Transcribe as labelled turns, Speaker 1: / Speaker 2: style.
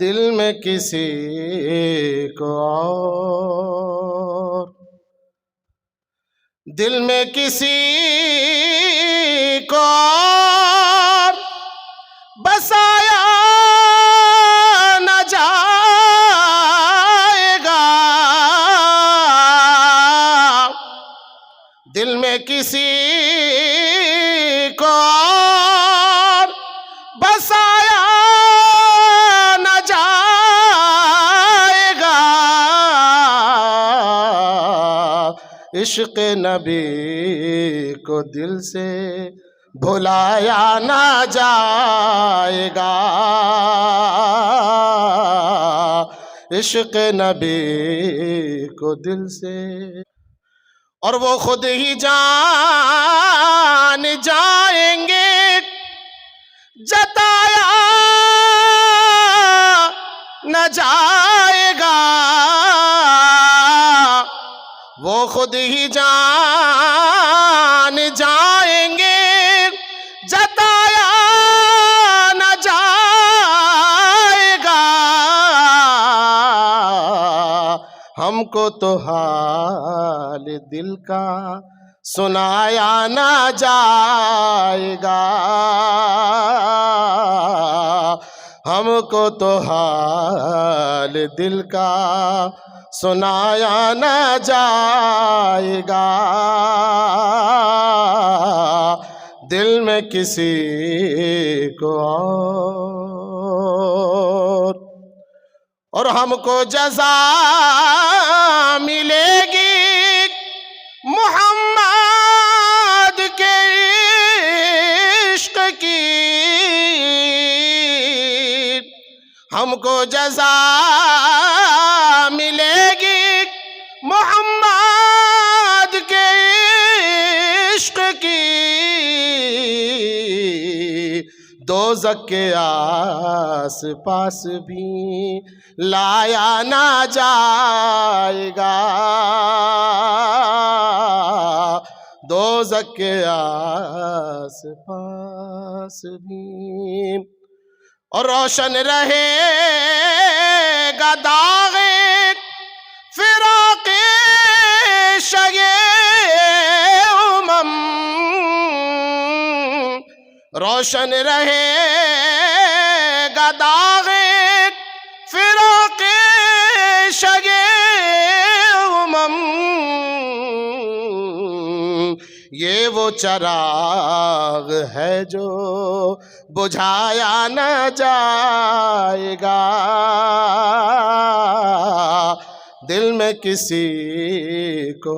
Speaker 1: دل میں کسی کو اور، دل میں کسی کو اور بسایا نہ جائے گا، دل میں کسی کو اور بسایا نہ جائے گا، عشق نبی کو دل سے بھلایا نہ جائے گا، عشق نبی کو دل سے، اور وہ خود ہی جان جائیں گے جتایا نہ جائے گا، وہ خود ہی جان جائیں گے جتایا نہ جائے گا، ہم کو تو حال دل کا سنایا نہ جائے گا، ہم کو تو حال دل کا سنایا نہ جائے گا، دل میں کسی کو اور ہم کو جزا ملے گی محمد کے عشق کی، ہم کو جزا ملے گی محمد کے عشق کی، دوزخ کے آس پاس بھی لایا نہ جائے گا، دوزخ کے آس پاس بھی، اور روشن رہے گا داغ فراق شگے امم، روشن رہے گا داغ فراق شگے امم، یہ وہ چراغ ہے جو بجھایا نہ جائے گا، دل میں کسی کو